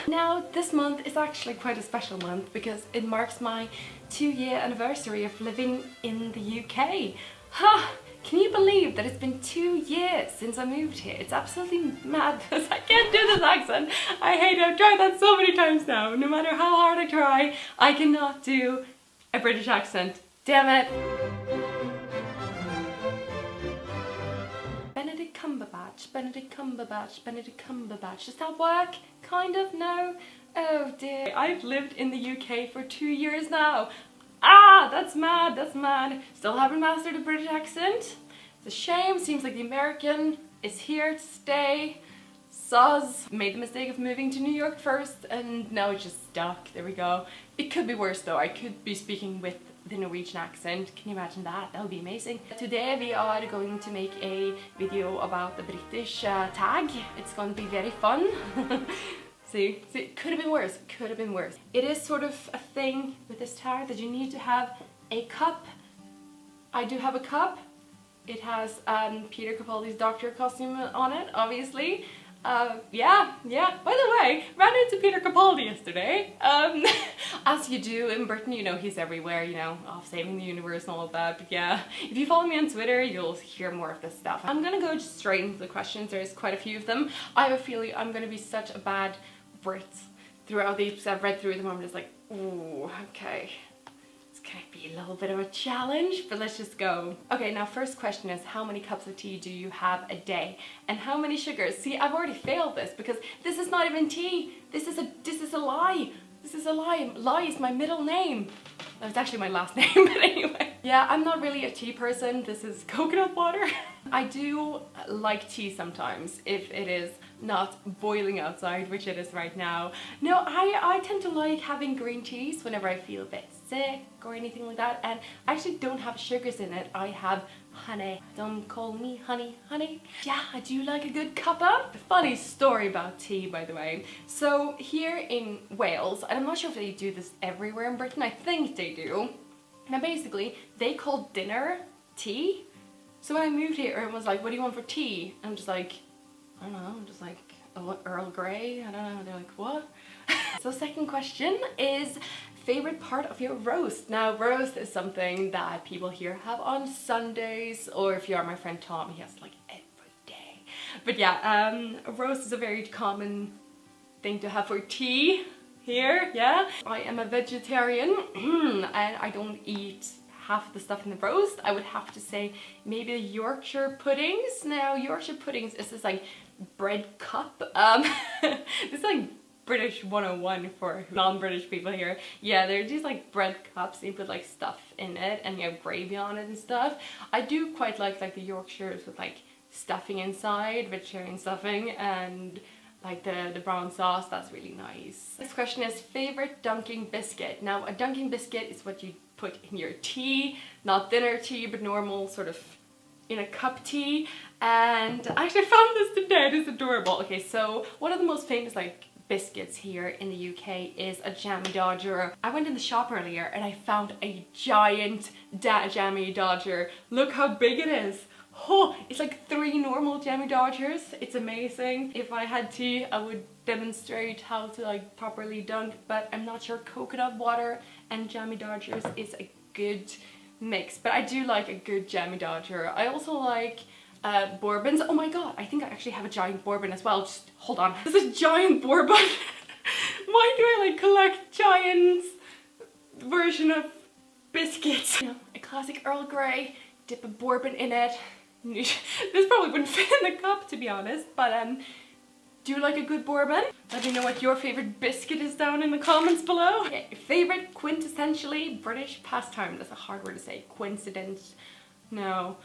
Now this month is actually quite a special month because it marks my 2-year anniversary of living in the UK. Ha! Can you believe that it's been 2 years since I moved here? It's absolutely mad because I can't do this accent. I hate it. I've tried that so many times now. No matter how hard I try, I cannot do a British accent. Damn it. Benedict Cumberbatch, Benedict Cumberbatch, Benedict Cumberbatch. Does that work? Kind of? No? Oh dear. I've lived in the UK for 2 years now. Ah, that's mad, that's mad. Still haven't mastered a British accent. It's a shame. Seems like the American is here to stay. Soz. Made the mistake of moving to New York first and now it's just stuck. There we go. It could be worse though. I could be speaking with the Norwegian accent. Can you imagine that? That would be amazing. Today we are going to make a video about the British tag. It's going to be very fun. See, it could have been worse, it could have been worse. It is sort of a thing with this tag that you need to have a cup. I do have a cup. It has Peter Capaldi's doctor costume on it, obviously. Yeah. By the way, ran into Peter Capaldi yesterday. As you do in Britain, you know, he's everywhere, you know, off saving the universe and all of that. But yeah, if you follow me on Twitter, you'll hear more of this stuff. I'm gonna go just straight into the questions. There's quite a few of them. I have a feeling I'm gonna be such a bad Brit throughout these because I've read through them. I'm just like, ooh, okay. It's gonna be a little bit of a challenge, but let's just go. Okay, now first question is, how many cups of tea do you have a day? And how many sugars? See, I've already failed this because this is not even tea. This is a lie. This is a lie. Lie is my middle name. That's actually my last name, but anyway. Yeah, I'm not really a tea person. This is coconut water. I do like tea sometimes if it is not boiling outside, which it is right now. No, I tend to like having green teas whenever I feel a bit sick or anything like that, and I actually don't have sugars in it. I have honey. Don't call me honey. Yeah, I do like a good cuppa. Funny story about tea, by the way. So here in Wales, and I'm not sure if they do this everywhere in Britain, I think they do. Now basically, they call dinner tea. So when I moved here, everyone was like, what do you want for tea? I'm just like, I don't know, I'm just like, Earl Grey? I don't know. They're like, what? So second question is, favorite part of your roast? Now roast is something that people here have on Sundays, or if you are my friend Tom, he has like every day. But yeah, a roast is a very common thing to have for tea here, yeah. I am a vegetarian and I don't eat half the stuff in the roast. I would have to say maybe the Yorkshire puddings. Now Yorkshire puddings is this like bread cup. This is like British 101 for non-British people here. Yeah, they're just like bread cups. You put like stuff in it and you have gravy on it and stuff. I do quite like the Yorkshires with like stuffing inside, vegetarian stuffing, and like the brown sauce. That's really nice. This question is, favorite dunking biscuit? Now a dunking biscuit is what you put in your tea, not dinner tea, but normal sort of in a cup tea. And I actually found this today. It's adorable. Okay, so one of the most famous like biscuits here in the UK is a Jammy Dodger. I went in the shop earlier and I found a giant Jammy Dodger. Look how big it is. Oh, it's like 3 normal Jammy Dodgers. It's amazing. If I had tea, I would demonstrate how to like properly dunk, but I'm not sure coconut water and Jammy Dodgers is a good mix. But I do like a good Jammy Dodger. I also like bourbons. Oh my god, I think I actually have a giant bourbon as well. Just hold on. This is a giant bourbon. Why do I like collect giant version of biscuits? You know, a classic Earl Grey, dip a bourbon in it. This probably wouldn't fit in the cup, to be honest, but do you like a good bourbon? Let me know what your favorite biscuit is down in the comments below. Okay, favorite quintessentially British pastime. That's a hard word to say. Coincidence. No.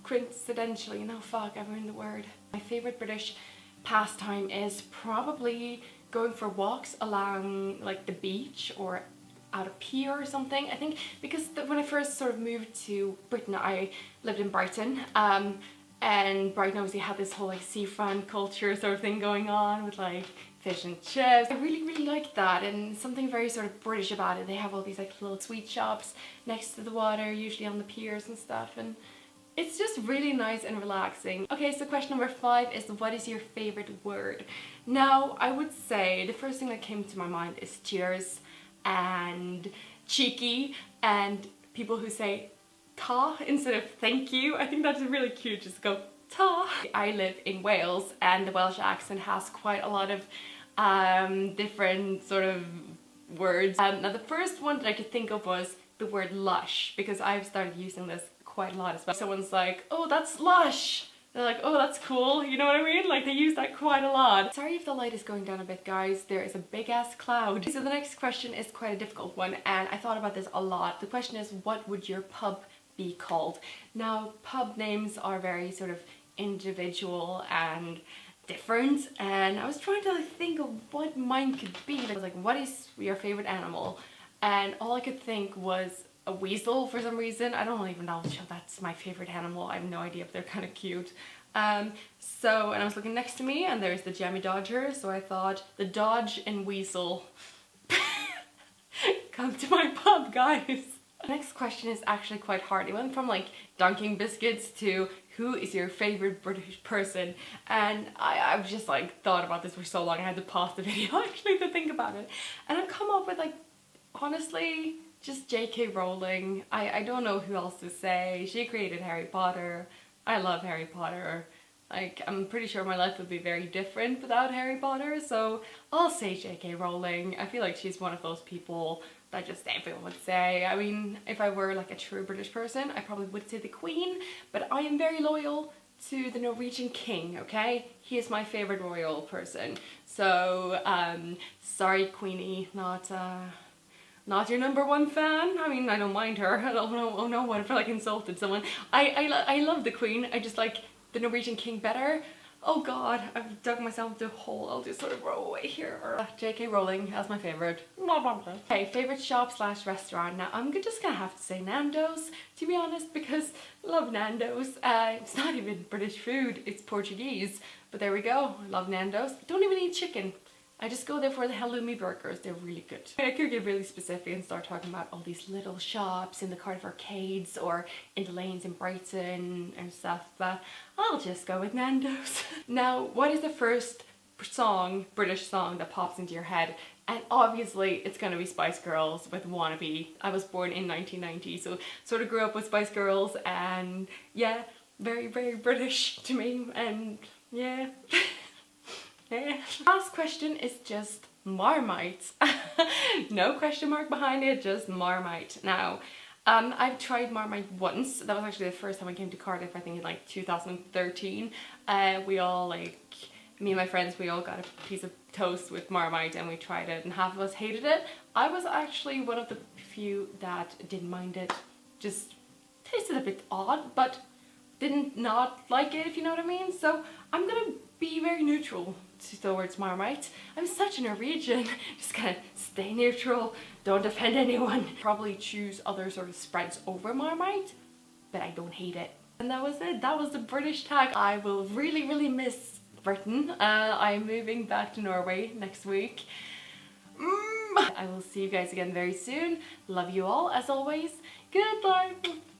Coincidentally. No, fuck, I ruined the word. My favorite British pastime is probably going for walks along like the beach or at a pier or something. I think because when I first sort of moved to Britain, I lived in Brighton, and Brighton obviously had this whole like seafront culture sort of thing going on with like fish and chips. I really liked that, and something very sort of British about it. They have all these like little sweet shops next to the water, usually on the piers and stuff, and It's just really nice and relaxing. Okay, so question number 5 is, what is your favorite word? Now, I would say the first thing that came to my mind is cheers and cheeky and people who say ta instead of thank you. I think that's really cute, just go ta. I live in Wales and the Welsh accent has quite a lot of different sort of words. Now the first one that I could think of was the word lush, because I've started using this quite a lot as well. Someone's like, oh, that's lush. They're like, oh, that's cool. You know what I mean? Like, they use that quite a lot. Sorry if the light is going down a bit, guys. There is a big ass cloud. So the next question is quite a difficult one, and I thought about this a lot. The question is, what would your pub be called? Now, pub names are very sort of individual and different, and I was trying to think of what mine could be. I was like, what is your favorite animal? And all I could think was a weasel for some reason. I don't even know if that's my favorite animal. I have no idea, but they're kind of cute. And I was looking next to me and there's the Jammy Dodger, so I thought the Dodge and Weasel. Come to my pub, guys. The next question is actually quite hard. It went from like dunking biscuits to who is your favorite British person, and I've just like thought about this for so long. I had to pause the video actually to think about it, and I've come up with like, honestly, just J.K. Rowling. I don't know who else to say. She created Harry Potter. I love Harry Potter. Like, I'm pretty sure my life would be very different without Harry Potter, so I'll say J.K. Rowling. I feel like she's one of those people that just everyone would say. I mean, if I were like a true British person, I probably would say the Queen, but I am very loyal to the Norwegian King, okay? He is my favorite royal person. So, sorry Queenie, not your #1 fan. I mean, I don't mind her. I don't know, oh no, what if I like insulted someone? I love the Queen. I just like the Norwegian King better. Oh god, I've dug myself into a hole. I'll just sort of roll away here. J.K. Rowling, that's my favorite. Okay, favorite shop / restaurant. Now I'm just gonna have to say Nando's, to be honest, because I love Nando's. It's not even British food, it's Portuguese. But there we go, I love Nando's. Don't even eat chicken. I just go there for the halloumi burgers, they're really good. I could get really specific and start talking about all these little shops in the Cardiff arcades or in the lanes in Brighton and stuff, but I'll just go with Nando's. Now, what is the first song, British song, that pops into your head? And obviously it's gonna be Spice Girls with Wannabe. I was born in 1990, so sort of grew up with Spice Girls, and yeah, very, very British to me, and yeah. Yeah. Last question is just Marmite. No question mark behind it, just Marmite. Now, I've tried Marmite once. That was actually the first time I came to Cardiff, I think in like 2013. We all, like, me and my friends, we all got a piece of toast with Marmite and we tried it, and half of us hated it. I was actually one of the few that didn't mind it. Just tasted a bit odd, but didn't not like it, if you know what I mean. So I'm gonna be very neutral towards Marmite. I'm such a Norwegian. Just gonna stay neutral, don't offend anyone. Probably choose other sort of spreads over Marmite, but I don't hate it. And that was it. That was the British tag. I will really, really miss Britain. I'm moving back to Norway next week. I will see you guys again very soon. Love you all as always. Goodbye.